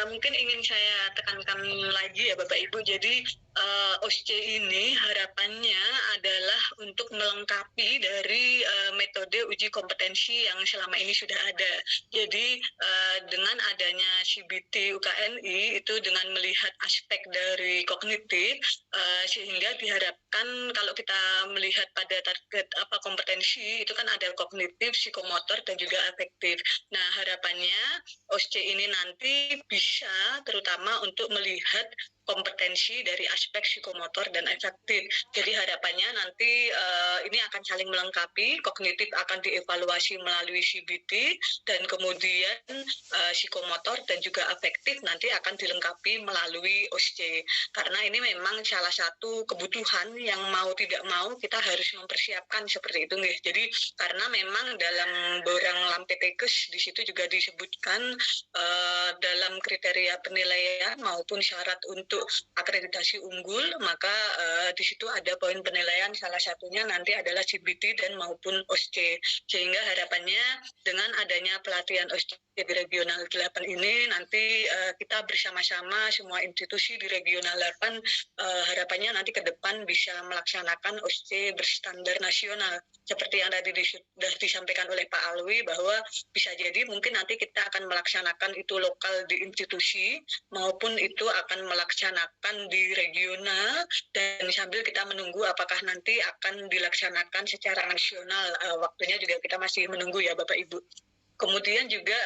mungkin ingin saya tekankan lagi ya Bapak Ibu. Jadi OSCE ini harapannya adalah untuk melengkapi dari metode uji kompetensi yang selama ini sudah ada. Jadi dengan adanya CBT UKNI itu dengan melihat aspek dari kognitif, sehingga diharapkan kalau kita melihat pada target kompetensi itu kan ada kognitif, psikomotor dan juga afektif. Nah, harapannya OSCE ini nanti bisa terutama untuk melihat kompetensi dari aspek psikomotor dan afektif. Jadi harapannya nanti ini akan saling melengkapi, kognitif akan dievaluasi melalui CBT, dan kemudian psikomotor dan juga afektif nanti akan dilengkapi melalui OSCE. Karena ini memang salah satu kebutuhan yang mau tidak mau kita harus mempersiapkan seperti itu, nggih. Jadi karena memang dalam borang Lampetekes di situ juga disebutkan dalam kriteria penilaian maupun syarat untuk akreditasi unggul, maka di situ ada poin penilaian, salah satunya nanti adalah CBT dan maupun OSCE. Sehingga harapannya dengan adanya pelatihan OSCE di regional 8 ini nanti kita bersama-sama semua institusi di regional 8 harapannya nanti ke depan bisa melaksanakan OSCE berstandar nasional. Seperti yang tadi sudah disampaikan oleh Pak Alwi, bahwa bisa jadi mungkin nanti kita akan melaksanakan itu lokal di institusi maupun itu akan melaksanakan di regional, dan sambil kita menunggu apakah nanti akan dilaksanakan secara nasional. Waktunya juga kita masih menunggu ya Bapak Ibu. Kemudian juga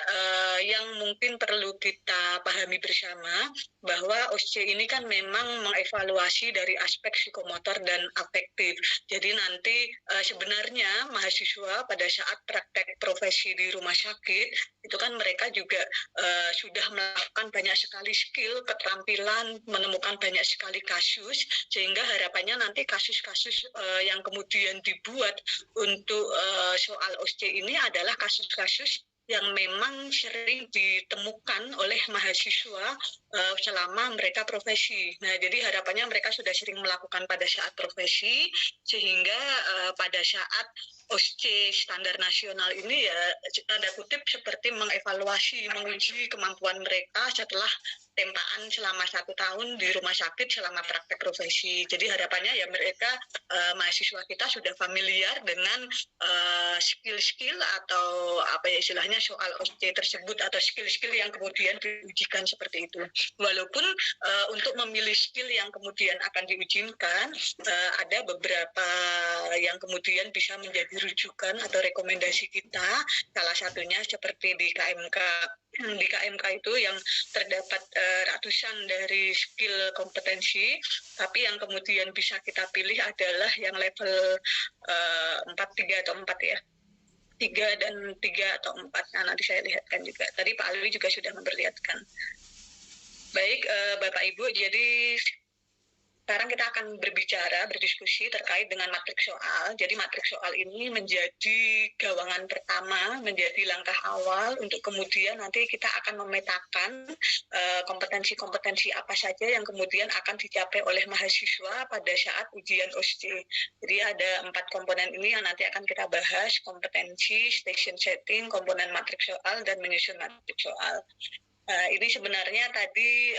yang mungkin perlu kita pahami bersama bahwa OSCE ini kan memang mengevaluasi dari aspek psikomotor dan afektif. Jadi nanti sebenarnya mahasiswa pada saat praktek profesi di rumah sakit itu kan mereka juga sudah melakukan banyak sekali skill, keterampilan, menemukan banyak sekali kasus, sehingga harapannya nanti kasus-kasus yang kemudian dibuat untuk soal OSCE ini adalah kasus-kasus yang memang sering ditemukan oleh mahasiswa selama mereka profesi. Nah, jadi harapannya mereka sudah sering melakukan pada saat profesi, sehingga pada saat OSCE standar nasional ini ya tanda kutip seperti mengevaluasi, menguji kemampuan mereka setelah tempaan selama 1 tahun di rumah sakit selama praktek profesi. Jadi harapannya ya mereka mahasiswa kita sudah familiar dengan skill-skill atau apa ya istilahnya soal OSCE tersebut, atau skill-skill yang kemudian diujikan seperti itu. Walaupun untuk memilih skill yang kemudian akan diujikan ada beberapa yang kemudian bisa menjadi rujukan atau rekomendasi kita. Salah satunya seperti di KMK. Di KMK itu yang terdapat ratusan dari skill kompetensi, tapi yang kemudian bisa kita pilih adalah yang level 4, 3 atau 4 ya. 3 dan 3 atau 4. Nah, nanti saya lihatkan juga. Tadi Pak Alwi juga sudah memperlihatkan. Baik, Bapak Ibu, jadi sekarang kita akan berdiskusi terkait dengan matriks soal. Jadi matriks soal ini menjadi gawangan pertama, menjadi langkah awal untuk kemudian nanti kita akan memetakan kompetensi-kompetensi apa saja yang kemudian akan dicapai oleh mahasiswa pada saat ujian OSCE. Jadi ada 4 komponen ini yang nanti akan kita bahas: kompetensi, station setting, komponen matriks soal, dan menyusun matriks soal. Ini sebenarnya tadi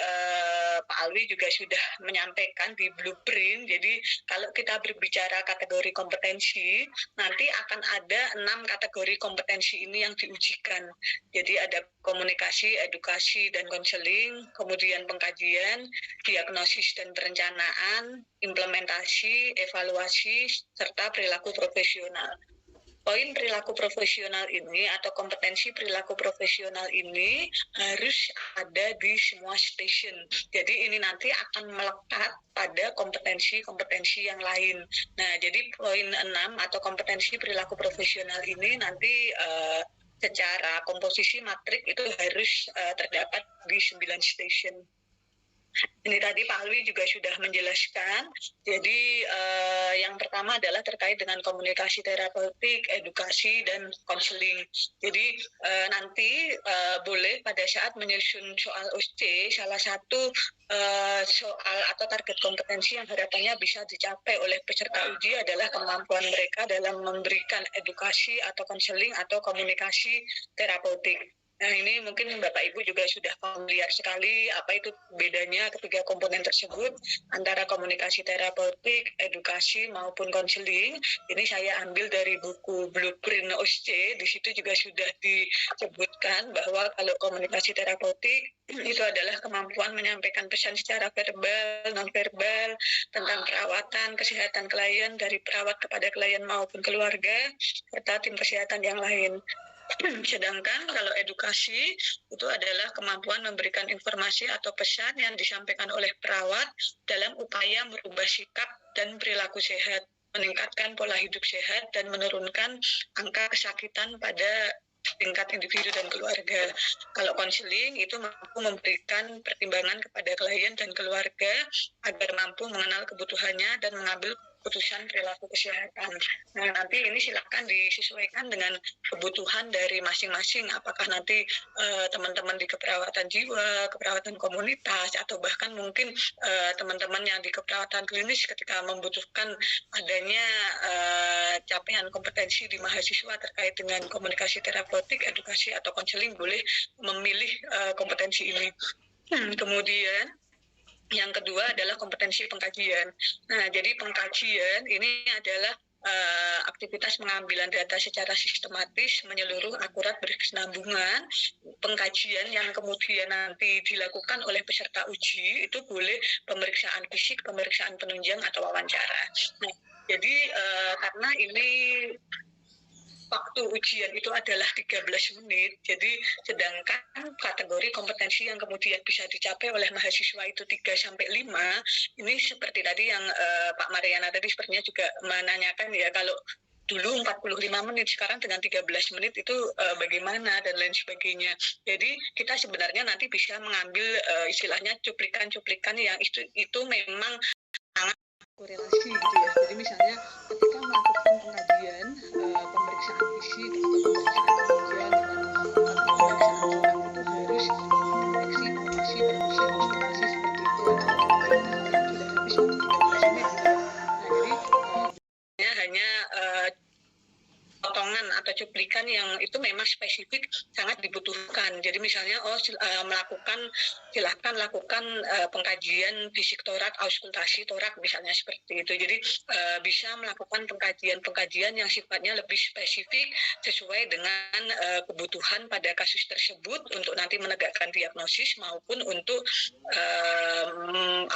Pak Alwi juga sudah menyampaikan di blueprint. Jadi kalau kita berbicara kategori kompetensi, nanti akan ada 6 kategori kompetensi ini yang diujikan. Jadi ada komunikasi, edukasi, dan konseling, kemudian pengkajian, diagnosis dan perencanaan, implementasi, evaluasi, serta perilaku profesional. Poin perilaku profesional ini atau kompetensi perilaku profesional ini harus ada di semua station. Jadi ini nanti akan melekat pada kompetensi-kompetensi yang lain. Nah, jadi poin 6 atau kompetensi perilaku profesional ini nanti secara komposisi matrik itu harus terdapat di 9 station. Ini tadi Pak Alwi juga sudah menjelaskan. Jadi yang pertama adalah terkait dengan komunikasi terapeutik, edukasi, dan konseling. Jadi nanti boleh pada saat menyusun soal OSCE, salah satu soal atau target kompetensi yang harapannya bisa dicapai oleh peserta uji adalah kemampuan mereka dalam memberikan edukasi atau konseling atau komunikasi terapeutik. Nah, ini mungkin Bapak Ibu juga sudah familiar sekali apa itu bedanya ketiga komponen tersebut antara komunikasi terapeutik, edukasi maupun konseling. Ini saya ambil dari buku Blueprint OSCE. Di situ juga sudah disebutkan bahwa kalau komunikasi terapeutik itu adalah kemampuan menyampaikan pesan secara verbal, nonverbal tentang perawatan, kesehatan klien dari perawat kepada klien maupun keluarga serta tim kesehatan yang lain. Sedangkan kalau edukasi itu adalah kemampuan memberikan informasi atau pesan yang disampaikan oleh perawat dalam upaya merubah sikap dan perilaku sehat, meningkatkan pola hidup sehat, dan menurunkan angka kesakitan pada tingkat individu dan keluarga. Kalau konseling itu mampu memberikan pertimbangan kepada klien dan keluarga agar mampu mengenal kebutuhannya dan mengambil keputusan perilaku kesehatan. Nah, nanti ini silakan disesuaikan dengan kebutuhan dari masing-masing. Apakah nanti teman-teman di keperawatan jiwa, keperawatan komunitas, atau bahkan mungkin teman-teman yang di keperawatan klinis ketika membutuhkan adanya capaian kompetensi di mahasiswa terkait dengan komunikasi terapeutik, edukasi, atau konseling boleh memilih kompetensi ini. Kemudian yang kedua adalah kompetensi pengkajian. Nah, jadi pengkajian ini adalah aktivitas pengambilan data secara sistematis, menyeluruh, akurat, berkesinambungan. Pengkajian yang kemudian nanti dilakukan oleh peserta uji itu boleh pemeriksaan fisik, pemeriksaan penunjang, atau wawancara. Nah, jadi karena ini waktu ujian itu adalah 13 menit, jadi sedangkan kategori kompetensi yang kemudian bisa dicapai oleh mahasiswa itu 3-5, ini seperti tadi yang Pak Mariana tadi sepertinya juga menanyakan ya, kalau dulu 45 menit, sekarang dengan 13 menit itu bagaimana dan lain sebagainya. Jadi kita sebenarnya nanti bisa mengambil istilahnya cuplikan-cuplikan yang itu memang sangat korelasi gitu ya. Jadi misalnya ketika melakukan pengkajian, pemeriksaan fisik atau pemeriksaan penunjang dengan pemeriksaan otak itu harus mendeteksi pulsasi, perkusi, konspirasi seperti itu. Atau hal yang sudah habis waktu 13 menit gitu ya. Nah, jadi hanya potongan atau cuplikan yang itu memang spesifik sangat dibutuhkan. Jadi misalnya silahkan lakukan pengkajian fisik torak, auskultasi torak misalnya seperti itu. Jadi bisa melakukan pengkajian yang sifatnya lebih spesifik sesuai dengan kebutuhan pada kasus tersebut untuk nanti menegakkan diagnosis maupun untuk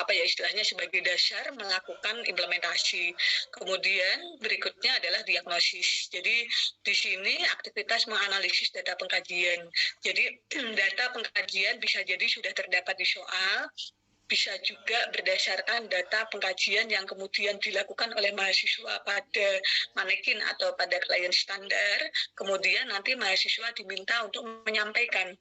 istilahnya sebagai dasar melakukan implementasi. Kemudian berikutnya adalah diagnosis. Jadi di sini aktivitas menganalisis data pengkajian. Jadi data pengkajian bisa jadi sudah terdapat di soal, bisa juga berdasarkan data pengkajian yang kemudian dilakukan oleh mahasiswa pada manekin atau pada klien standar. Kemudian nanti mahasiswa diminta untuk menyampaikan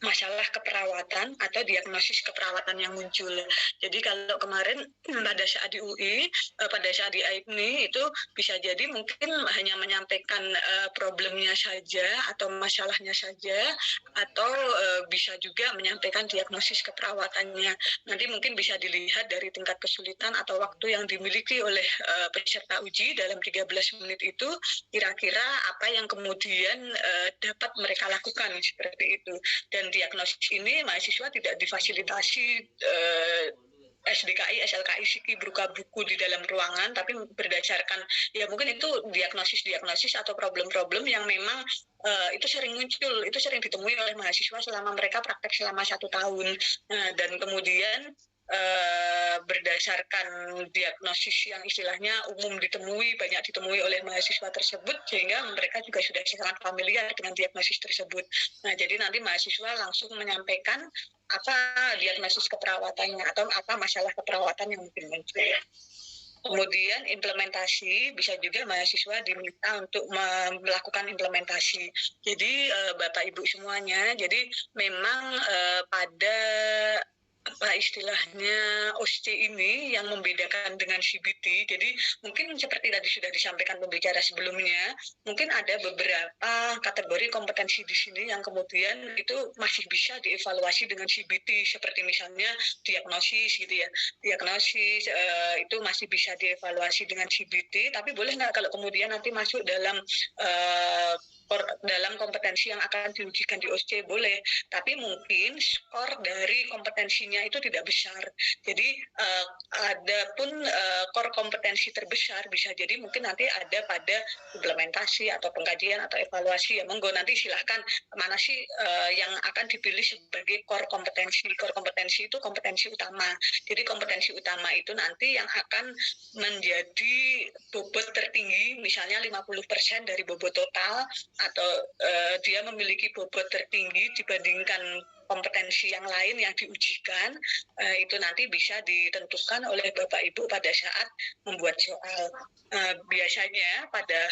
masalah keperawatan atau diagnosis keperawatan yang muncul. Jadi kalau kemarin pada saat di UI, pada saat di AIPNI itu bisa jadi mungkin hanya menyampaikan problemnya saja atau masalahnya saja, atau bisa juga menyampaikan diagnosis keperawatannya. Nanti mungkin bisa dilihat dari tingkat kesulitan atau waktu yang dimiliki oleh peserta uji dalam 13 menit itu, kira-kira apa yang kemudian dapat mereka lakukan seperti itu. Dan diagnosis ini mahasiswa tidak difasilitasi SDKI, SLKI, SIKI berupa buku di dalam ruangan, tapi berdasarkan ya mungkin itu diagnosis atau problem-problem yang memang itu sering muncul, itu sering ditemui oleh mahasiswa selama mereka praktek selama 1 tahun. Dan kemudian berdasarkan diagnosis yang istilahnya banyak ditemui oleh mahasiswa tersebut, sehingga mereka juga sudah sangat familiar dengan diagnosis tersebut. Nah, jadi nanti mahasiswa langsung menyampaikan apa diagnosis keperawatannya atau apa masalah keperawatan yang mungkin muncul. Kemudian implementasi, bisa juga mahasiswa diminta untuk melakukan implementasi. Jadi Bapak Ibu semuanya, jadi memang pada istilahnya OSCE ini yang membedakan dengan CBT. Jadi mungkin seperti tadi sudah disampaikan pembicara sebelumnya, mungkin ada beberapa kategori kompetensi di sini yang kemudian itu masih bisa dievaluasi dengan CBT, seperti misalnya diagnosis gitu ya. Diagnosis itu masih bisa dievaluasi dengan CBT, tapi boleh nggak kalau kemudian nanti masuk dalam dalam kompetensi yang akan diujikan di OSCE boleh, tapi mungkin skor dari kompetensinya itu tidak besar. Jadi ada pun core kompetensi terbesar bisa jadi mungkin nanti ada pada implementasi atau pengkajian atau evaluasi. Ya monggo nanti silahkan mana sih yang akan dipilih sebagai core kompetensi. Core kompetensi itu kompetensi utama. Jadi kompetensi utama itu nanti yang akan menjadi bobot tertinggi, misalnya 50% dari bobot total, atau dia memiliki bobot tertinggi dibandingkan kompetensi yang lain yang diujikan, itu nanti bisa ditentukan oleh Bapak Ibu pada saat membuat soal. Biasanya pada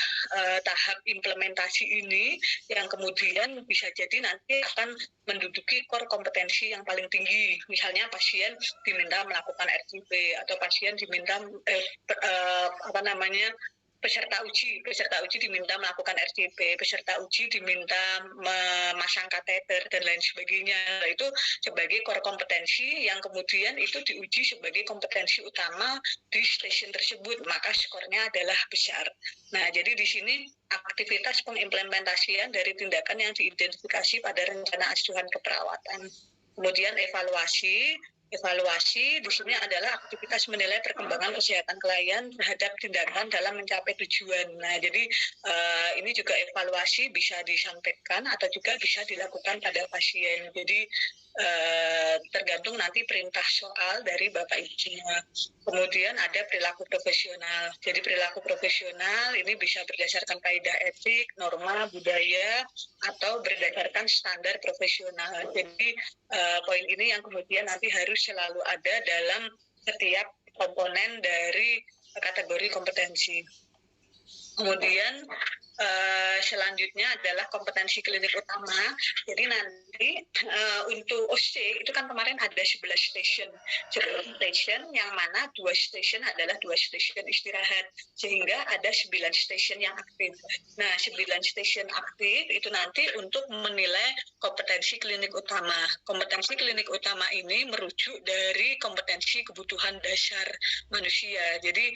tahap implementasi ini yang kemudian bisa jadi nanti akan menduduki core kompetensi yang paling tinggi. Misalnya pasien diminta melakukan RCP atau pasien diminta peserta uji diminta melakukan RCP, peserta uji diminta memasang kateter dan lain sebagainya. Itu sebagai core kompetensi yang kemudian itu diuji sebagai kompetensi utama di stasiun tersebut, maka skornya adalah besar. Nah, jadi di sini aktivitas pengimplementasian dari tindakan yang diidentifikasi pada rencana asuhan keperawatan. Kemudian evaluasi di sini adalah aktivitas menilai perkembangan kesehatan klien terhadap tindakan dalam mencapai tujuan. Nah, jadi ini juga evaluasi bisa disampaikan atau juga bisa dilakukan pada pasien. Jadi tergantung nanti perintah soal dari Bapak Ibunya. Kemudian ada perilaku profesional. Jadi perilaku profesional ini bisa berdasarkan kaidah etik, norma, budaya, atau berdasarkan standar profesional. Jadi poin ini yang kemudian nanti harus selalu ada dalam setiap komponen dari kategori kompetensi. Kemudian selanjutnya adalah kompetensi klinik utama. Jadi nanti untuk OSCE itu kan kemarin ada 11 station yang mana 2 station adalah 2 station istirahat, sehingga ada 9 station yang aktif. Nah, 9 station aktif itu nanti untuk menilai kompetensi klinik utama. Kompetensi klinik utama ini merujuk dari kompetensi kebutuhan dasar manusia. Jadi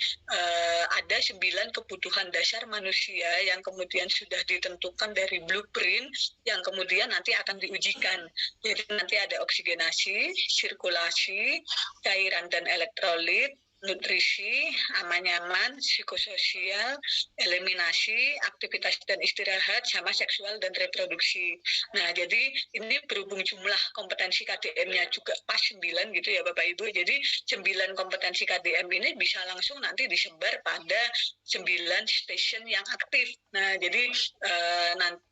ada 9 kebutuhan dasar manusia yang kemudian sudah ditentukan dari blueprint yang kemudian nanti akan diujikan. Jadi nanti ada oksigenasi, sirkulasi, cairan dan elektrolit, nutrisi, aman nyaman, psikososial, eliminasi, aktivitas dan istirahat, sama seksual dan reproduksi. Nah, jadi ini berhubung jumlah kompetensi KDM-nya juga pas 9 gitu ya Bapak Ibu. Jadi 9 kompetensi KDM ini bisa langsung nanti disebar pada 9 station yang aktif. Nah, jadi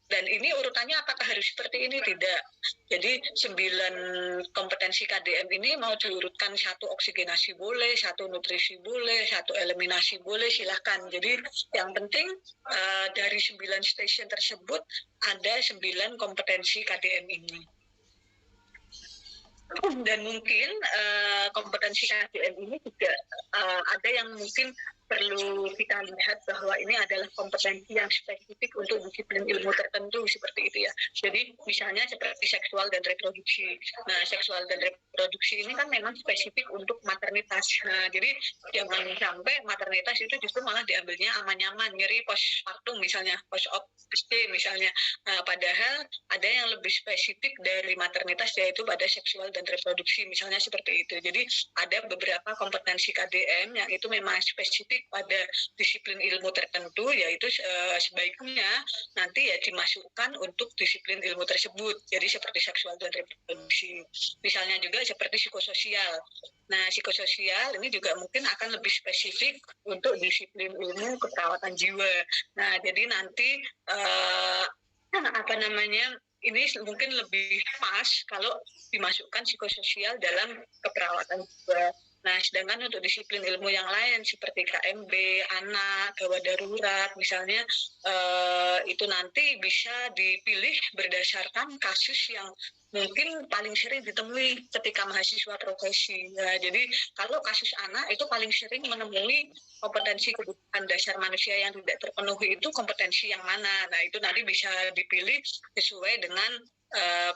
dan ini urutannya apakah harus seperti ini? Tidak. Jadi 9 kompetensi KDM ini mau diurutkan 1 oksigenasi boleh, 1 nutrisi boleh, 1 eliminasi boleh, silahkan. Jadi yang penting dari 9 station tersebut ada 9 kompetensi KDM ini. Dan mungkin kompetensi KDM ini juga ada yang mungkin perlu kita lihat bahwa ini adalah kompetensi yang spesifik untuk disiplin ilmu tertentu seperti itu ya. Jadi misalnya seperti seksual dan reproduksi. Nah, seksual dan reproduksi ini kan memang spesifik untuk maternitas. Nah, jadi jangan sampai maternitas itu justru malah diambilnya aman-nyaman, nyeri postpartum misalnya, post-op SD misalnya. Nah, padahal ada yang lebih spesifik dari maternitas yaitu pada seksual dan reproduksi misalnya seperti itu. Jadi ada beberapa kompetensi KDM yang itu memang spesifik pada disiplin ilmu tertentu, yaitu sebaiknya nanti ya dimasukkan untuk disiplin ilmu tersebut. Jadi seperti seksual dan reproduksi. Misalnya juga seperti psikososial. Nah, psikososial ini juga mungkin akan lebih spesifik untuk disiplin ilmu keperawatan jiwa. Nah, jadi nanti ini mungkin lebih pas kalau dimasukkan psikososial dalam keperawatan jiwa. Nah, sedangkan untuk disiplin ilmu yang lain seperti KMB, anak, gawat darurat, misalnya itu nanti bisa dipilih berdasarkan kasus yang mungkin paling sering ditemui ketika mahasiswa profesi. Nah, jadi kalau kasus anak itu paling sering menemui kompetensi kebutuhan dasar manusia yang tidak terpenuhi itu kompetensi yang mana. Nah, itu nanti bisa dipilih sesuai dengan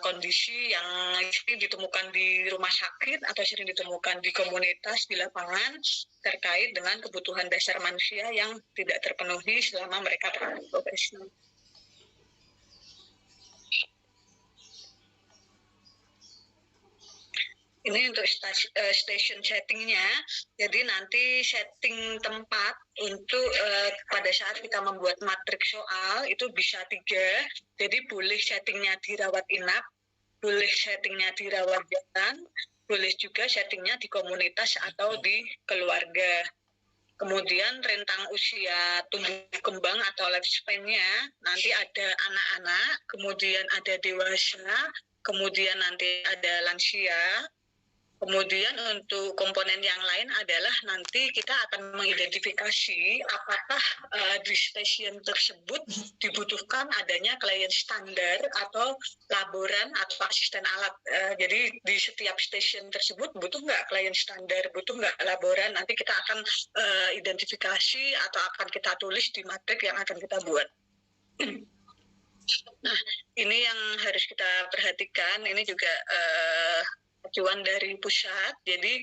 kondisi yang sering ditemukan di rumah sakit atau sering ditemukan di komunitas, di lapangan, terkait dengan kebutuhan dasar manusia yang tidak terpenuhi selama mereka berprofesi. Ini untuk station settingnya, jadi nanti setting tempat untuk pada saat kita membuat matrik soal itu bisa 3, jadi boleh settingnya di rawat inap, boleh settingnya di rawat jalan, boleh juga settingnya di komunitas atau di keluarga. Kemudian rentang usia tumbuh kembang atau lifespan-nya nanti ada anak-anak, kemudian ada dewasa, kemudian nanti ada lansia. Kemudian untuk komponen yang lain adalah nanti kita akan mengidentifikasi apakah di stasiun tersebut dibutuhkan adanya klien standar atau laboran atau asisten alat. Jadi di setiap stasiun tersebut butuh nggak klien standar, butuh nggak laboran, nanti kita akan identifikasi atau akan kita tulis di matrik yang akan kita buat. Nah, ini yang harus kita perhatikan, ini juga acuan dari pusat, jadi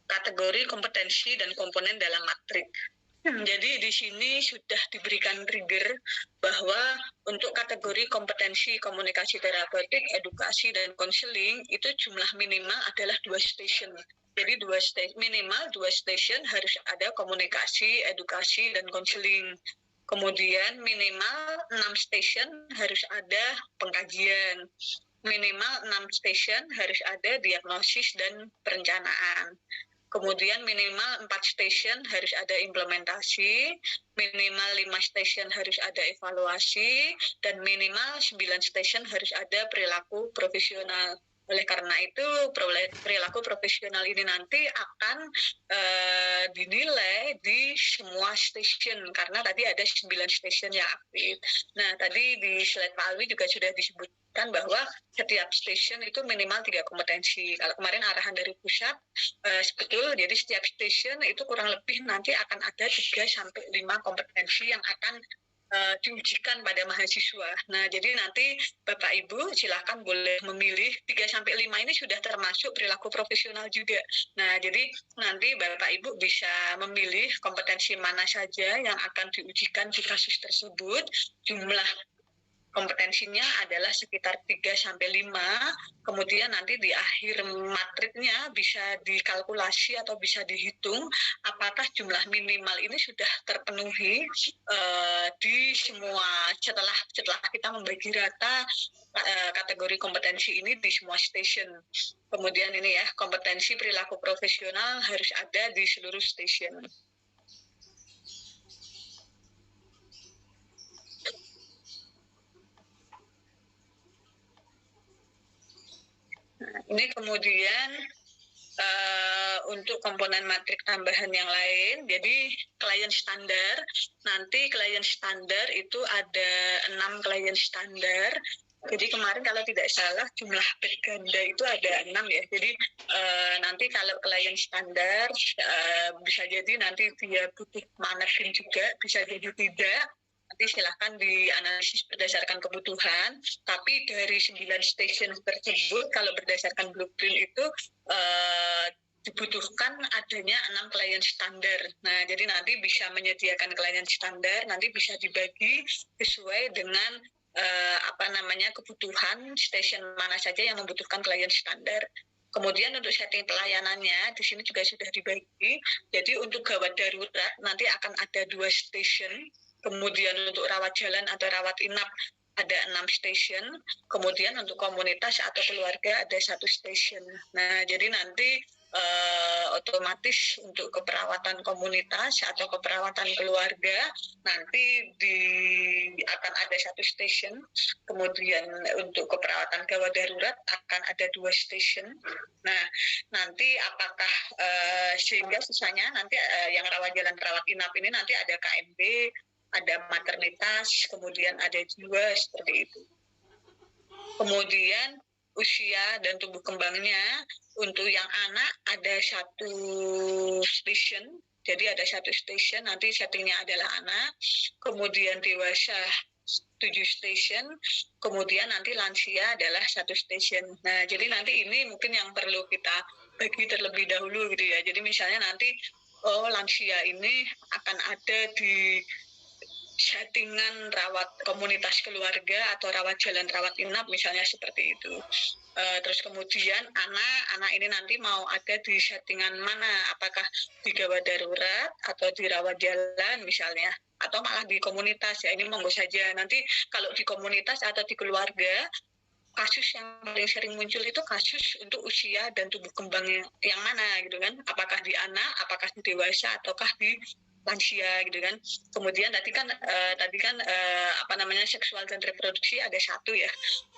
kategori kompetensi dan komponen dalam matrik. Jadi di sini sudah diberikan trigger bahwa untuk kategori kompetensi komunikasi terapeutik, edukasi, dan konseling itu jumlah minimal adalah 2 station. Jadi minimal 2 station harus ada komunikasi, edukasi, dan konseling. Kemudian minimal 6 station harus ada pengkajian. Minimal 6 station harus ada diagnosis dan perencanaan. Kemudian minimal 4 station harus ada implementasi, minimal 5 station harus ada evaluasi, dan minimal 9 station harus ada perilaku profesional. Oleh karena itu, perilaku profesional ini nanti akan dinilai di semua stasiun, karena tadi ada 9 stasiun yang aktif. Nah, tadi di slide Pak Alwi juga sudah disebutkan bahwa setiap stasiun itu minimal 3 kompetensi. Kalau kemarin arahan dari pusat, betul, jadi setiap stasiun itu kurang lebih nanti akan ada 3-5 kompetensi yang akan diujikan pada mahasiswa. Nah, jadi nanti Bapak Ibu silakan boleh memilih 3-5 ini sudah termasuk perilaku profesional juga. Nah, jadi nanti Bapak Ibu bisa memilih kompetensi mana saja yang akan diujikan di kasus tersebut. Jumlah kompetensinya adalah sekitar 3-5, kemudian nanti di akhir matriknya bisa dikalkulasi atau bisa dihitung apakah jumlah minimal ini sudah terpenuhi di semua setelah kita membagi rata kategori kompetensi ini di semua stasiun. Kemudian ini ya, kompetensi perilaku profesional harus ada di seluruh stasiun. Ini kemudian untuk komponen matrik tambahan yang lain, jadi klien standar, nanti klien standar itu ada 6 klien standar. Jadi kemarin kalau tidak salah jumlah bed ganda itu ada 6 ya. Jadi nanti kalau klien standar bisa jadi nanti dia butuh managing juga, bisa jadi tidak. Nanti silahkan dianalisis berdasarkan kebutuhan, tapi dari 9 stasiun tersebut, kalau berdasarkan blueprint itu dibutuhkan adanya 6 klien standar. Nah, jadi nanti bisa menyediakan klien standar, nanti bisa dibagi sesuai dengan kebutuhan stasiun mana saja yang membutuhkan klien standar. Kemudian untuk setting pelayanannya, di sini juga sudah dibagi. Jadi untuk gawat darurat nanti akan ada 2 stasiun. Kemudian untuk rawat jalan atau rawat inap ada 6 stasiun. Kemudian untuk komunitas atau keluarga ada 1 stasiun. Nah, jadi nanti otomatis untuk keperawatan komunitas atau keperawatan keluarga nanti akan ada 1 stasiun. Kemudian untuk keperawatan gawat darurat akan ada 2 stasiun. Nah, nanti apakah sehingga sisanya nanti yang rawat jalan rawat inap ini nanti ada KMB, ada maternitas, kemudian ada jiwa, seperti itu. Kemudian usia dan tumbuh kembangnya, untuk yang anak ada 1 station, jadi ada 1 station, nanti settingnya adalah anak. Kemudian dewasa 7 station, kemudian nanti lansia adalah 1 station. Nah, jadi nanti ini mungkin yang perlu kita bagi terlebih dahulu gitu ya. Jadi misalnya nanti, lansia ini akan ada di settingan rawat komunitas keluarga atau rawat jalan rawat inap misalnya seperti itu. Terus kemudian anak ini nanti mau ada di settingan mana, apakah di gawat darurat atau di rawat jalan misalnya, atau malah di komunitas ya, ini monggo saja. Nanti kalau di komunitas atau di keluarga, kasus yang paling sering muncul itu kasus untuk usia dan tubuh kembang yang mana gitu kan, apakah di anak, apakah di dewasa, ataukah di lansia gitu kan. Kemudian tadi kan seksual dan reproduksi ada satu ya,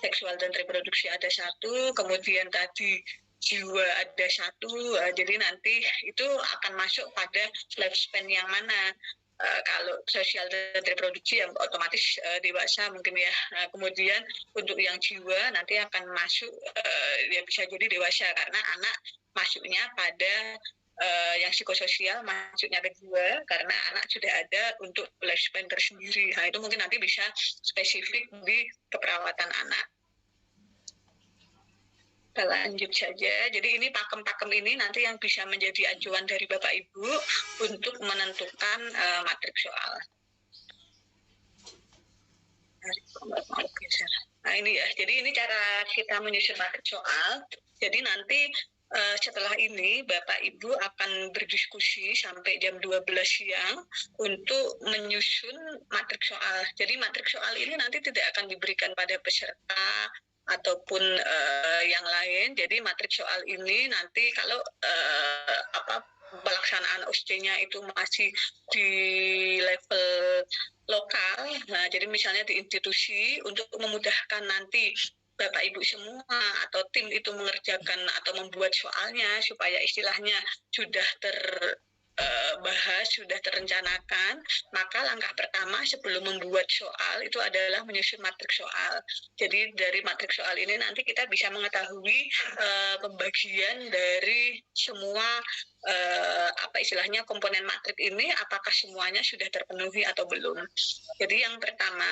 seksual dan reproduksi ada satu, kemudian tadi jiwa ada satu, jadi nanti itu akan masuk pada lifespan yang mana. Kalau sosial dan reproduksi yang otomatis dewasa mungkin ya. Kemudian untuk yang jiwa nanti akan masuk ya bisa jadi dewasa, karena anak masuknya pada yang psikososial, masuknya ke jiwa karena anak sudah ada untuk lifespan tersendiri. Nah itu mungkin nanti bisa spesifik di keperawatan anak. Kita lanjut saja. Jadi ini pakem-pakem ini nanti yang bisa menjadi acuan dari Bapak Ibu untuk menentukan matrik soal. Nah ini ya, jadi ini cara kita menyusun matrik soal. Jadi nanti setelah ini Bapak Ibu akan berdiskusi sampai jam 12 siang untuk menyusun matrik soal. Jadi matrik soal ini nanti tidak akan diberikan pada peserta ataupun yang lain. Jadi matrik soal ini nanti kalau pelaksanaan OSCE-nya itu masih di level lokal, nah jadi misalnya di institusi, untuk memudahkan nanti Bapak Ibu semua atau tim itu mengerjakan atau membuat soalnya supaya istilahnya sudah terbahas, sudah terencanakan, maka langkah pertama sebelum membuat soal itu adalah menyusun matrik soal. Jadi dari matrik soal ini nanti kita bisa mengetahui pembagian dari semua istilahnya komponen matrik ini, apakah semuanya sudah terpenuhi atau belum. Jadi yang pertama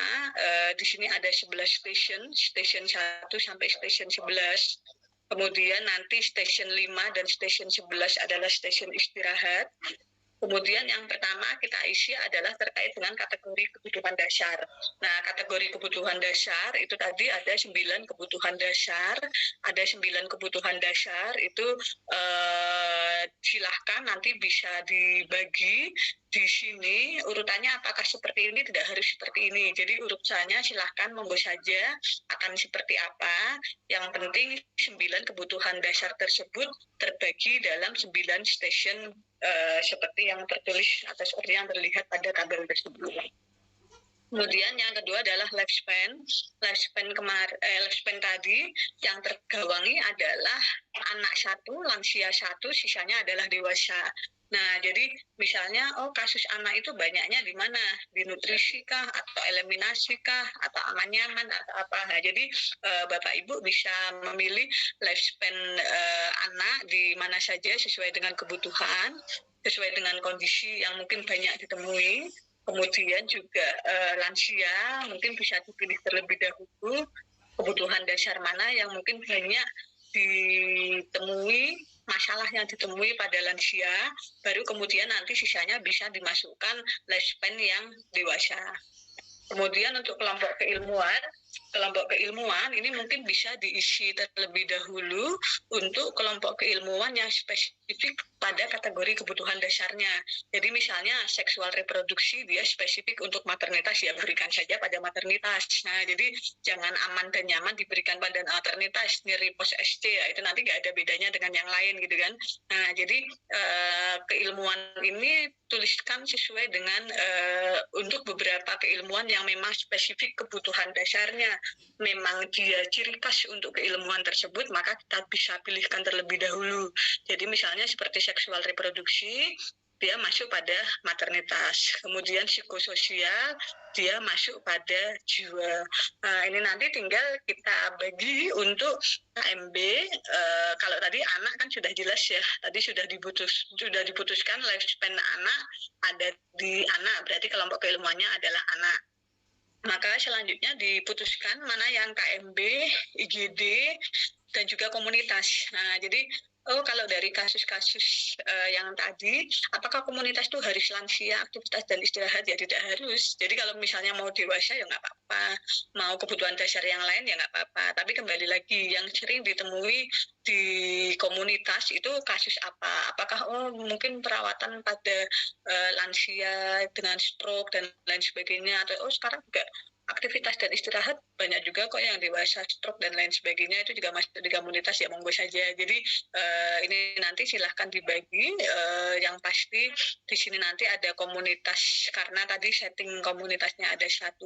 di sini ada 11 station 1 sampai station 11. Kemudian nanti station 5 dan station 11 adalah station istirahat. Kemudian yang pertama kita isi adalah terkait dengan kategori kebutuhan dasar. Nah, kategori kebutuhan dasar itu tadi ada 9 kebutuhan dasar. Ada 9 kebutuhan dasar itu silahkan nanti bisa dibagi di sini urutannya, apakah seperti ini, tidak harus seperti ini. Jadi urutannya silahkan monggo saja akan seperti apa. Yang penting 9 kebutuhan dasar tersebut terbagi dalam 9 station seperti yang tertulis atau seperti yang terlihat pada tabel tersebut. Kemudian yang kedua adalah lifespan. Lifespan tadi yang tergawangi adalah anak 1, lansia 1, sisanya adalah dewasa. Nah, jadi misalnya kasus anak itu banyaknya di mana? Di nutrisi kah, atau eliminasi kah, atau aman nyaman, atau apa. Nah, jadi Bapak Ibu bisa memilih lifespan anak di mana saja sesuai dengan kebutuhan, sesuai dengan kondisi yang mungkin banyak ditemui. Kemudian juga lansia mungkin bisa dipilih terlebih dahulu kebutuhan dasar mana yang mungkin banyak ditemui, masalah yang ditemui pada lansia, baru kemudian nanti sisanya bisa dimasukkan lifespan yang dewasa. Kemudian untuk kelompok keilmuan ini mungkin bisa diisi terlebih dahulu untuk kelompok keilmuan yang spesifik pada kategori kebutuhan dasarnya. Jadi misalnya seksual reproduksi dia spesifik untuk maternitas, ya berikan saja pada maternitas. Nah, jadi jangan aman dan nyaman diberikan pada maternitas, nyeri pos SC ya, itu nanti nggak ada bedanya dengan yang lain gitu kan. Nah, jadi keilmuan ini tuliskan sesuai dengan untuk beberapa keilmuan yang memang spesifik kebutuhan dasarnya, memang dia ciri khas untuk keilmuan tersebut, maka kita bisa pilihkan terlebih dahulu. Jadi misalnya seperti seksual reproduksi, dia masuk pada maternitas. Kemudian psikososial, dia masuk pada jiwa. Nah, ini nanti tinggal kita bagi untuk KMB. Kalau tadi anak kan sudah jelas ya, tadi sudah diputuskan lifespan anak ada di anak, berarti kelompok keilmuannya adalah anak. Maka selanjutnya diputuskan mana yang KMB, IGD, dan juga komunitas. Nah, jadi Oh, kalau dari kasus-kasus yang tadi, apakah komunitas itu harus lansia, aktivitas dan istirahat? Ya tidak harus. Jadi kalau misalnya mau dewasa ya nggak apa-apa, mau kebutuhan dasar yang lain ya nggak apa-apa. Tapi kembali lagi, yang sering ditemui di komunitas itu kasus apa? Apakah mungkin perawatan pada lansia dengan stroke dan lain sebagainya, atau sekarang juga aktivitas dan istirahat banyak juga kok yang dewasa stroke dan lain sebagainya, itu juga masuk di komunitas, ya monggo saja. Jadi ini nanti silahkan dibagi. Yang pasti di sini nanti ada komunitas, karena tadi setting komunitasnya ada 1,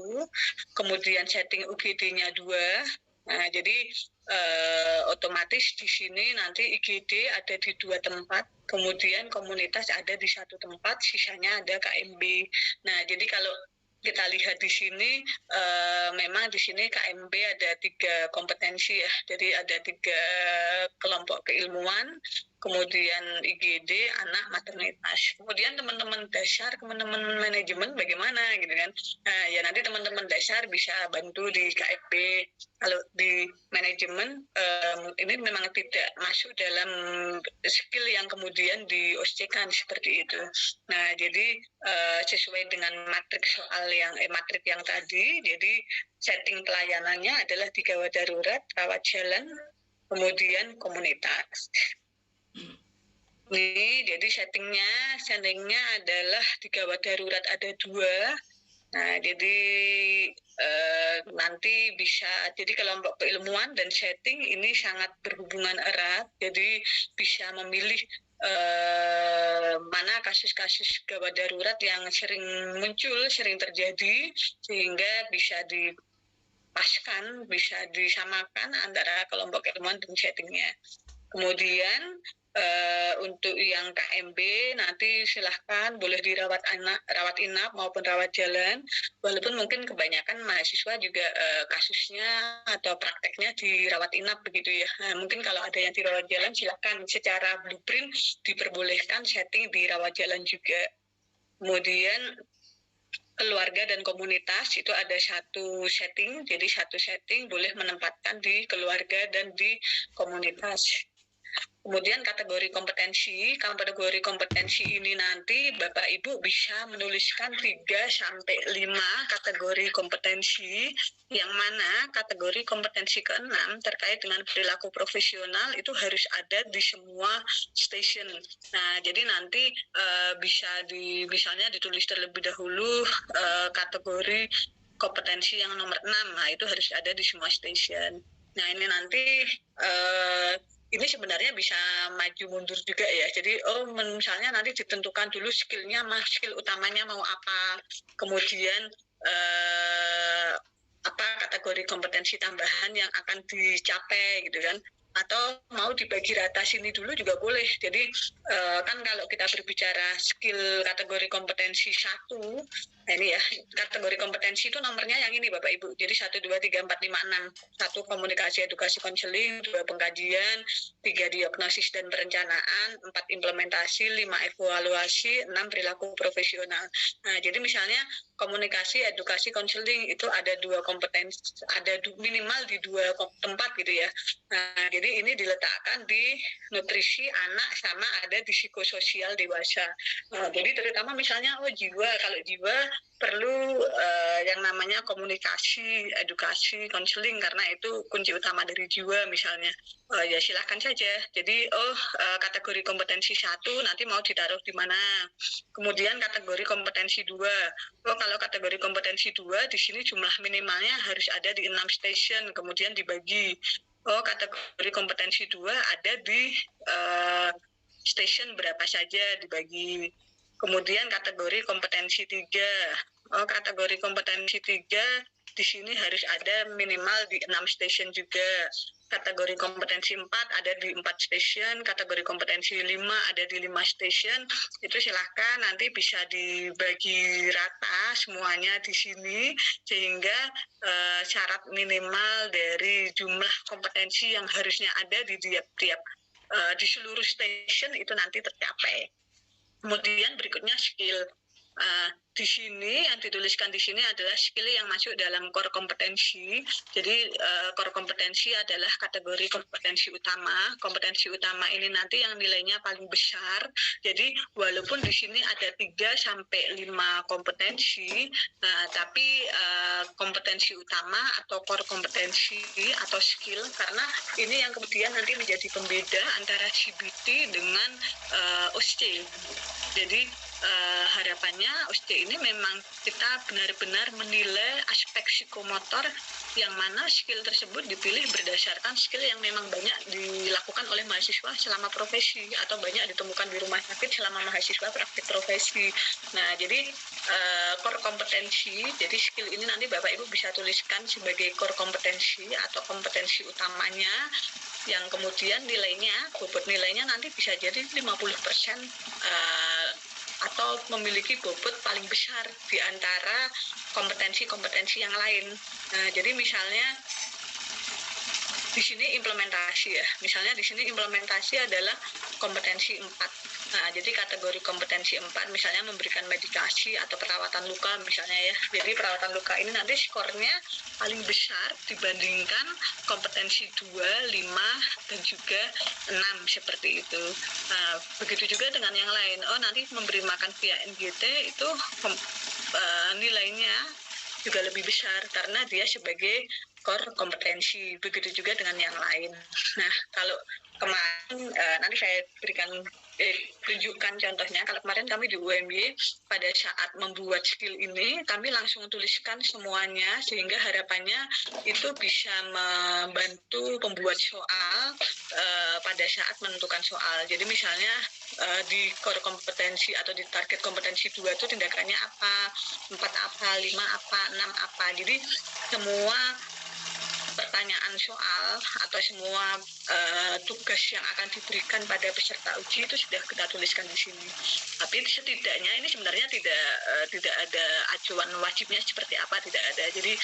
kemudian setting UGD-nya 2. Nah, jadi otomatis di sini nanti IGD ada di 2 tempat, kemudian komunitas ada di 1 tempat, sisanya ada KMB. Nah, jadi kalau kita lihat di sini, memang di sini KMB ada 3 kompetensi ya, jadi ada 3 kelompok keilmuan, kemudian IGD, anak, maternitas. Kemudian teman-teman dasar, teman-teman manajemen bagaimana gitu kan. Nah, ya nanti teman-teman dasar bisa bantu di KMB. Kalau di manajemen, ini memang tidak masuk dalam skill yang kemudian di OSC-kan seperti itu. Nah, jadi sesuai dengan matrik yang tadi, jadi setting pelayanannya adalah di gawat darurat, rawat jalan, kemudian komunitas. Ini jadi settingnya adalah di gawat darurat ada 2. Nah, jadi nanti bisa, jadi kelompok keilmuan dan setting ini sangat berhubungan erat, jadi bisa memilih mana kasus-kasus gawat darurat yang sering muncul, sering terjadi, sehingga bisa dipaskan, bisa disamakan antara kelompok keilmuan dan settingnya. Kemudian untuk yang KMB nanti silahkan boleh dirawat inap maupun rawat jalan, walaupun mungkin kebanyakan mahasiswa juga kasusnya atau prakteknya dirawat inap begitu ya. Nah, mungkin kalau ada yang dirawat jalan silahkan secara blueprint diperbolehkan setting dirawat jalan juga. Kemudian keluarga dan komunitas itu ada 1 setting, jadi 1 setting boleh menempatkan di keluarga dan di komunitas. Kemudian kategori kompetensi ini nanti Bapak Ibu bisa menuliskan 3-5 kategori kompetensi, yang mana kategori kompetensi ke-6 terkait dengan perilaku profesional itu harus ada di semua station. Nah, jadi nanti bisa misalnya ditulis terlebih dahulu kategori kompetensi yang nomor 6, nah itu harus ada di semua station. Nah, ini nanti ini sebenarnya bisa maju mundur juga ya. Jadi misalnya nanti ditentukan dulu skill utamanya mau apa, kemudian apa kategori kompetensi tambahan yang akan dicapai gitu kan, atau mau dibagi rata sini dulu juga boleh. Jadi kan kalau kita berbicara skill kategori kompetensi 1, nah ini ya, kategori kompetensi itu nomornya yang ini Bapak Ibu. Jadi 1, 2, 3, 4, 5, 6. 1 komunikasi edukasi konseling, 2 pengkajian, 3 diagnosis dan perencanaan, 4 implementasi, 5 evaluasi, 6 perilaku profesional. Nah, jadi misalnya komunikasi edukasi konseling itu ada 2 kompetensi, ada minimal di 2 tempat gitu ya. Nah, jadi ini diletakkan di nutrisi anak sama ada di psikososial dewasa. Nah, jadi terutama misalnya jiwa, kalau jiwa perlu yang namanya komunikasi, edukasi, konseling, karena itu kunci utama dari jiwa misalnya. Ya silahkan saja. Jadi kategori kompetensi 1 nanti mau ditaruh di mana. Kemudian kategori kompetensi 2. Kalau kategori kompetensi 2 di sini jumlah minimalnya harus ada di 6 station, kemudian dibagi. Kategori kompetensi 2 ada di station berapa saja, dibagi. Kemudian kategori kompetensi 3. Kategori kompetensi 3 di sini harus ada minimal di 6 station juga. Kategori kompetensi 4 ada di 4 station, kategori kompetensi 5 ada di 5 station. Itu silahkan nanti bisa dibagi rata semuanya di sini, sehingga syarat minimal dari jumlah kompetensi yang harusnya ada di tiap-tiap di seluruh station itu nanti tercapai. Kemudian berikutnya skill. Di sini yang dituliskan di sini adalah skill yang masuk dalam core kompetensi. Jadi core kompetensi adalah kategori kompetensi utama. Kompetensi utama ini nanti yang nilainya paling besar. Jadi walaupun di sini ada 3 sampai 5 kompetensi, tapi kompetensi utama atau core kompetensi atau skill, karena ini yang kemudian nanti menjadi pembeda antara CBT dengan OSCE. Jadi harapannya OSCE ini memang kita benar-benar menilai aspek psikomotor yang mana skill tersebut dipilih berdasarkan skill yang memang banyak dilakukan oleh mahasiswa selama profesi atau banyak ditemukan di rumah sakit selama mahasiswa praktik profesi. Nah, jadi core kompetensi, jadi skill ini nanti Bapak Ibu bisa tuliskan sebagai core kompetensi atau kompetensi utamanya yang kemudian nilainya, bobot nilainya nanti bisa jadi 50% atau memiliki bobot paling besar di antara kompetensi-kompetensi yang lain. Nah, jadi misalnya di sini implementasi ya. Misalnya di sini implementasi adalah kompetensi 4. Nah, jadi kategori kompetensi 4 misalnya memberikan medikasi atau perawatan luka misalnya ya. Jadi perawatan luka ini nanti skornya paling besar dibandingkan kompetensi 2, 5, dan juga 6 seperti itu. Nah, begitu juga dengan yang lain. Oh, nanti memberi makan via NGT itu nilainya juga lebih besar karena dia sebagai core kompetensi. Begitu juga dengan yang lain. Nah, kalau kemarin nanti saya berikan tunjukkan contohnya. Kalau kemarin kami di UMY pada saat membuat skill ini kami langsung tuliskan semuanya sehingga harapannya itu bisa membantu pembuat soal pada saat menentukan soal. Jadi misalnya di core kompetensi atau di target kompetensi 2 itu tindakannya apa, 4 apa, 5 apa, 6 apa. Jadi semua pertanyaan soal atau semua tugas yang akan diberikan pada peserta uji itu sudah kita tuliskan di sini. Tapi setidaknya ini sebenarnya tidak ada acuan wajibnya seperti apa, tidak ada. Jadi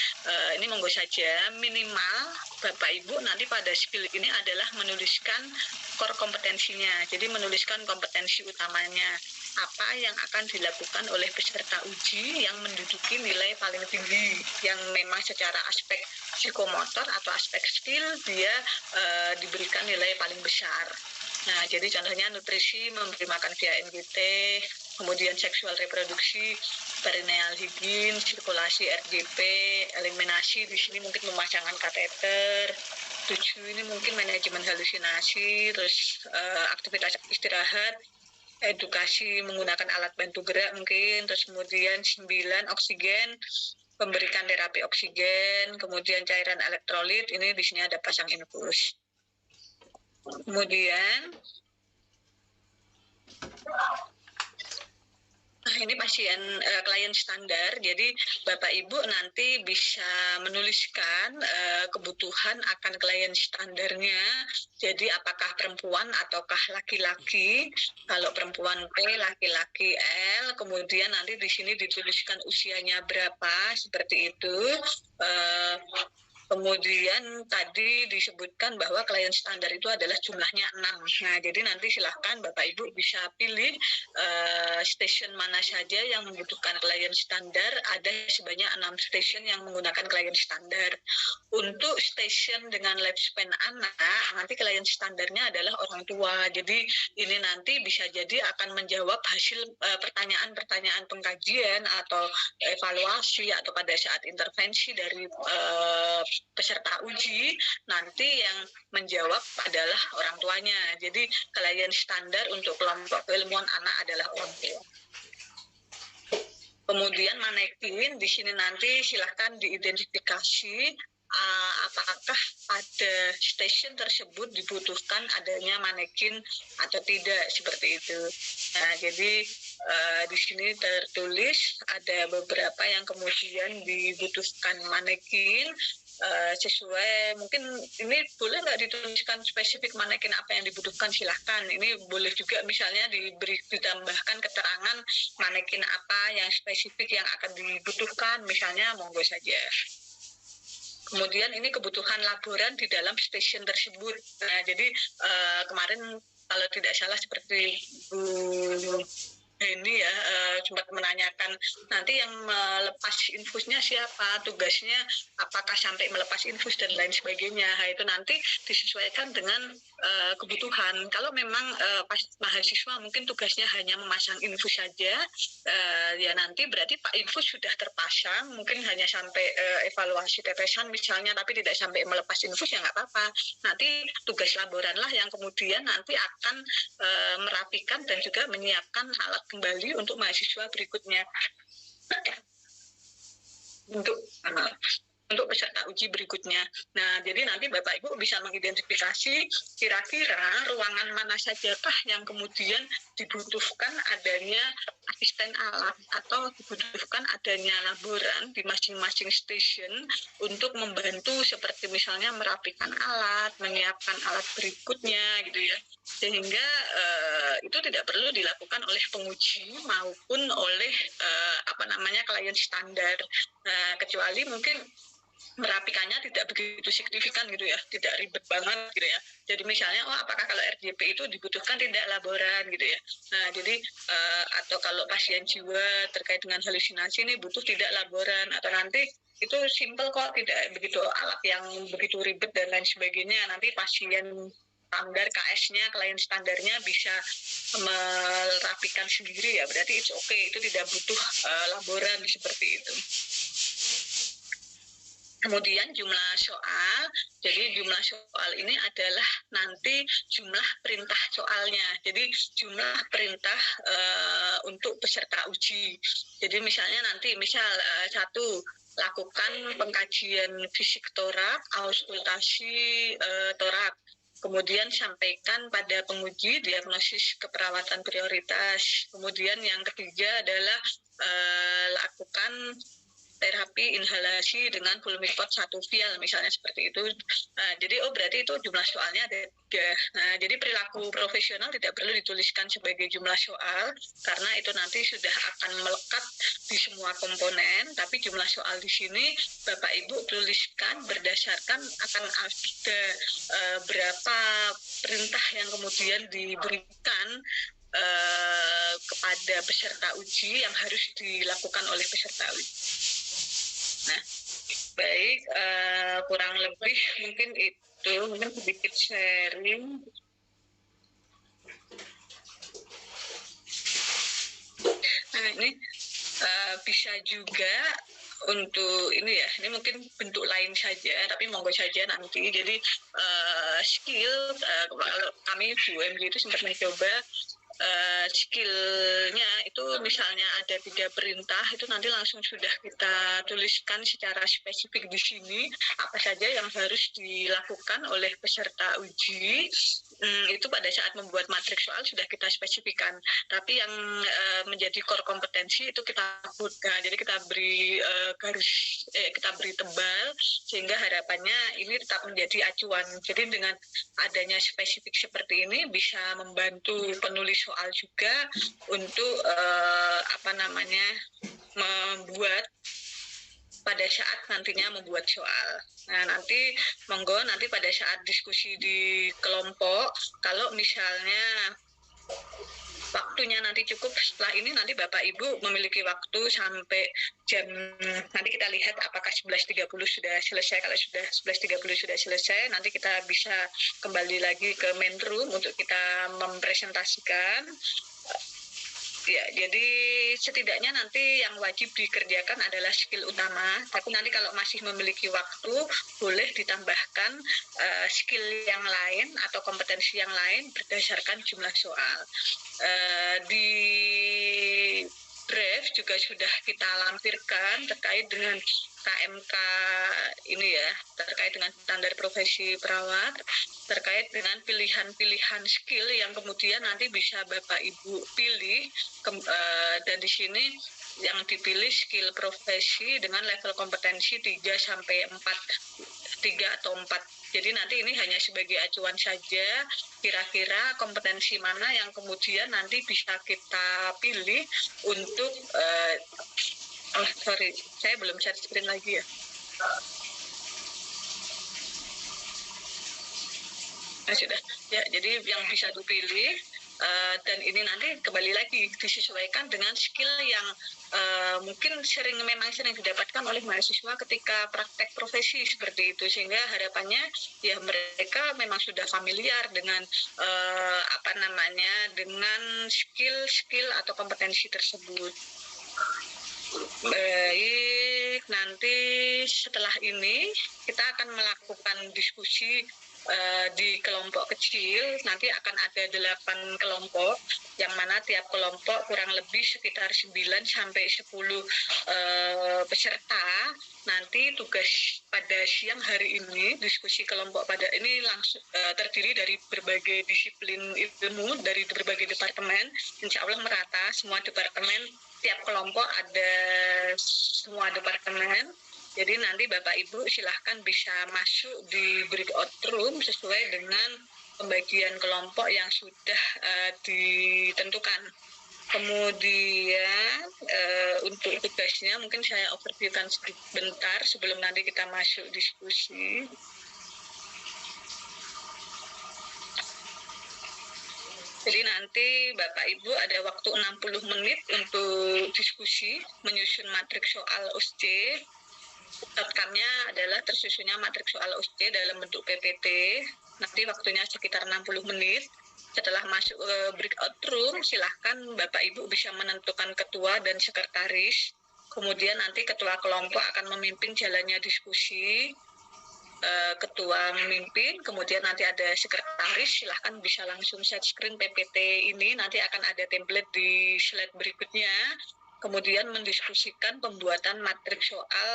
ini monggo saja minimal Bapak Ibu nanti pada skill ini adalah menuliskan core kompetensinya. Jadi menuliskan kompetensi utamanya apa yang akan dilakukan oleh peserta uji yang menduduki nilai paling tinggi, yang memang secara aspek psikomotor atau aspek skill dia diberikan nilai paling besar. Nah, jadi contohnya nutrisi, memberi makan via NGT, kemudian seksual reproduksi, perineal higien, sirkulasi RGP, eliminasi di sini mungkin pemasangan kateter, 7 ini mungkin manajemen halusinasi, terus aktivitas istirahat, edukasi menggunakan alat bantu gerak mungkin, terus kemudian 9 oksigen, memberikan terapi oksigen, kemudian cairan elektrolit, ini di sini ada pasang infus. Kemudian ini pasien klien standar, jadi Bapak Ibu nanti bisa menuliskan kebutuhan akan klien standarnya. Jadi apakah perempuan ataukah laki-laki? Kalau perempuan P, laki-laki L. Kemudian nanti di sini dituliskan usianya berapa, seperti itu. Kemudian tadi disebutkan bahwa klien standar itu adalah jumlahnya 6. Nah, jadi nanti silahkan Bapak Ibu bisa pilih stasiun mana saja yang membutuhkan klien standar. Ada sebanyak 6 stasiun yang menggunakan klien standar. Untuk stasiun dengan lifespan anak, nanti klien standarnya adalah orang tua. Jadi ini nanti bisa jadi akan menjawab hasil pertanyaan-pertanyaan pengkajian atau evaluasi atau pada saat intervensi dari peserta uji, nanti yang menjawab adalah orang tuanya. Jadi klien standar untuk kelompok keilmuan anak adalah orang tua. Kemudian manekin di sini nanti silahkan diidentifikasi apakah pada stasiun tersebut dibutuhkan adanya manekin atau tidak, seperti itu. Nah, jadi di sini tertulis ada beberapa yang kemudian dibutuhkan manekin sesuai, mungkin ini boleh nggak dituliskan spesifik manekin apa yang dibutuhkan, silahkan. Ini boleh juga misalnya ditambahkan keterangan manekin apa yang spesifik yang akan dibutuhkan, misalnya monggo saja. Kemudian ini kebutuhan laboran di dalam stasiun tersebut. Nah, jadi kemarin kalau tidak salah seperti ini ya sempat menanyakan nanti yang melepas infusnya siapa, tugasnya apakah sampai melepas infus dan lain sebagainya. Nah, itu nanti disesuaikan dengan kebutuhan. Kalau memang mahasiswa mungkin tugasnya hanya memasang infus saja, ya nanti berarti Pak Infus sudah terpasang, mungkin hanya sampai evaluasi tetesan misalnya, tapi tidak sampai melepas infus ya nggak apa-apa. Nanti tugas laboran lah yang kemudian nanti akan merapikan dan juga menyiapkan alat kembali untuk mahasiswa berikutnya untuk peserta uji berikutnya. Nah, jadi nanti Bapak Ibu bisa mengidentifikasi kira-kira ruangan mana sajakah yang kemudian dibutuhkan adanya asisten alat atau dibutuhkan adanya laboran di masing-masing station untuk membantu seperti misalnya merapikan alat, menyiapkan alat berikutnya gitu ya. Sehingga itu tidak perlu dilakukan oleh penguji maupun oleh klien standar. Kecuali mungkin merapikannya tidak begitu signifikan gitu ya, tidak ribet banget gitu ya. Jadi misalnya, apakah kalau RJP itu dibutuhkan tidak laboran gitu ya. Nah, jadi atau kalau pasien jiwa terkait dengan halusinasi ini butuh tidak laboran, atau nanti itu simple kok, tidak begitu alat yang begitu ribet dan lain sebagainya. Nanti pasien standar KS-nya, klien standarnya bisa merapikan sendiri ya, berarti it's okay, itu tidak butuh laboran seperti itu. Kemudian jumlah soal, jadi jumlah soal ini adalah nanti jumlah perintah soalnya. Jadi jumlah perintah untuk peserta uji. Jadi misalnya nanti satu, lakukan pengkajian fisik torak, auskultasi torak. Kemudian sampaikan pada penguji diagnosis keperawatan prioritas. Kemudian yang ketiga adalah lakukan terapi inhalasi dengan Pulmicort 1 vial misalnya seperti itu. Nah, jadi berarti itu jumlah soalnya ada 3. Nah, jadi perilaku profesional tidak perlu dituliskan sebagai jumlah soal karena itu nanti sudah akan melekat di semua komponen, tapi jumlah soal di sini Bapak Ibu tuliskan berdasarkan akan ada berapa perintah yang kemudian diberikan kepada peserta uji yang harus dilakukan oleh peserta uji. Nah, baik, kurang lebih mungkin itu, mungkin sedikit sharing. Nah, ini bisa juga untuk ini ya, ini mungkin bentuk lain saja, tapi monggo saja nanti. Jadi skill, kalau kami di UMG itu sempat mencoba skillnya itu misalnya ada 3 perintah, itu nanti langsung sudah kita tuliskan secara spesifik di sini apa saja yang harus dilakukan oleh peserta uji. Itu pada saat membuat matriks soal sudah kita spesifikkan, tapi yang menjadi core kompetensi itu kita sebutkan. Jadi kita beri kita beri tebal sehingga harapannya ini tetap menjadi acuan. Jadi dengan adanya spesifik seperti ini bisa membantu penulis soal juga untuk membuat pada saat nantinya membuat soal. Nah, nanti monggo nanti pada saat diskusi di kelompok, kalau misalnya waktunya nanti cukup setelah ini, nanti Bapak Ibu memiliki waktu sampai jam, nanti kita lihat apakah 11.30 sudah selesai. Kalau sudah 11.30 sudah selesai, nanti kita bisa kembali lagi ke main room untuk kita mempresentasikan. Ya, jadi setidaknya nanti yang wajib dikerjakan adalah skill utama, tapi nanti kalau masih memiliki waktu, boleh ditambahkan skill yang lain atau kompetensi yang lain berdasarkan jumlah soal. Di draft juga sudah kita lampirkan terkait dengan KMK ini ya, terkait dengan standar profesi perawat, terkait dengan pilihan-pilihan skill yang kemudian nanti bisa Bapak Ibu pilih, dan di sini yang dipilih skill profesi dengan level kompetensi 3 sampai 4, 3 atau 4. Jadi nanti ini hanya sebagai acuan saja, kira-kira kompetensi mana yang kemudian nanti bisa kita pilih untuk saya belum share screen lagi ya. Nah, sudah. Ya, jadi yang bisa dipilih Dan ini nanti kembali lagi disesuaikan dengan skill yang mungkin memang sering didapatkan oleh mahasiswa ketika praktek profesi seperti itu, sehingga harapannya ya mereka memang sudah familiar dengan dengan skill atau kompetensi tersebut. Baik, nanti setelah ini kita akan melakukan diskusi di kelompok kecil. Nanti akan ada 8 kelompok, yang mana tiap kelompok kurang lebih sekitar 9 sampai 10 peserta. Nanti tugas pada siang hari ini, diskusi kelompok pada ini langsung terdiri dari berbagai disiplin ilmu, dari berbagai departemen. Insya Allah merata, semua departemen, tiap kelompok ada semua departemen. Jadi nanti Bapak Ibu silahkan bisa masuk di breakout room sesuai dengan pembagian kelompok yang sudah ditentukan. Kemudian untuk tugasnya mungkin saya overviewkan sebentar sebelum nanti kita masuk diskusi. Jadi nanti Bapak Ibu ada waktu 60 menit untuk diskusi menyusun matriks soal OSC. Outcome-nya adalah tersusunnya matriks soal OSC dalam bentuk PPT. Nanti waktunya sekitar 60 menit. Setelah masuk ke breakout room, silahkan Bapak Ibu bisa menentukan ketua dan sekretaris. Kemudian nanti ketua kelompok akan memimpin jalannya diskusi. Ketua memimpin, kemudian nanti ada sekretaris, silahkan bisa langsung share screen PPT ini, nanti akan ada template di slide berikutnya, kemudian mendiskusikan pembuatan matriks soal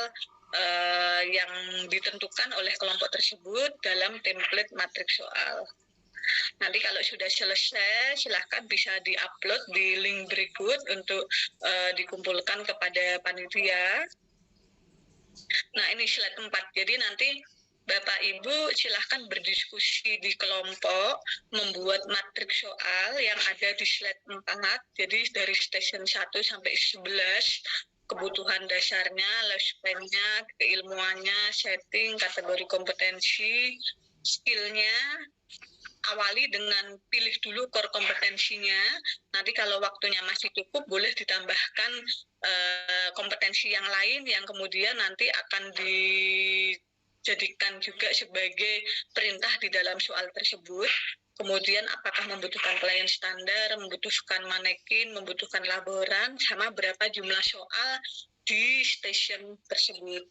yang ditentukan oleh kelompok tersebut dalam template matriks soal. Nanti kalau sudah selesai, silahkan bisa di-upload di link berikut untuk dikumpulkan kepada panitia. Nah, ini slide 4. Jadi nanti Bapak Ibu silahkan berdiskusi di kelompok, membuat matriks soal yang ada di slide 4. Jadi dari station 1 sampai 11, kebutuhan dasarnya, lifespan-nya, keilmuannya, setting, kategori kompetensi, skill-nya. Awali dengan pilih dulu core kompetensinya. Nanti kalau waktunya masih cukup, boleh ditambahkan kompetensi yang lain yang kemudian nanti akan dijadikan juga sebagai perintah di dalam soal tersebut. Kemudian apakah membutuhkan klien standar, membutuhkan manekin, membutuhkan laboran, sama berapa jumlah soal di station tersebut.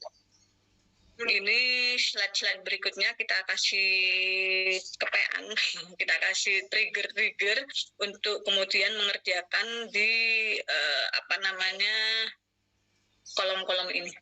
Ini slide-slide berikutnya kita kasih kepean, kita kasih trigger-trigger untuk kemudian mengerjakan di kolom-kolom ini.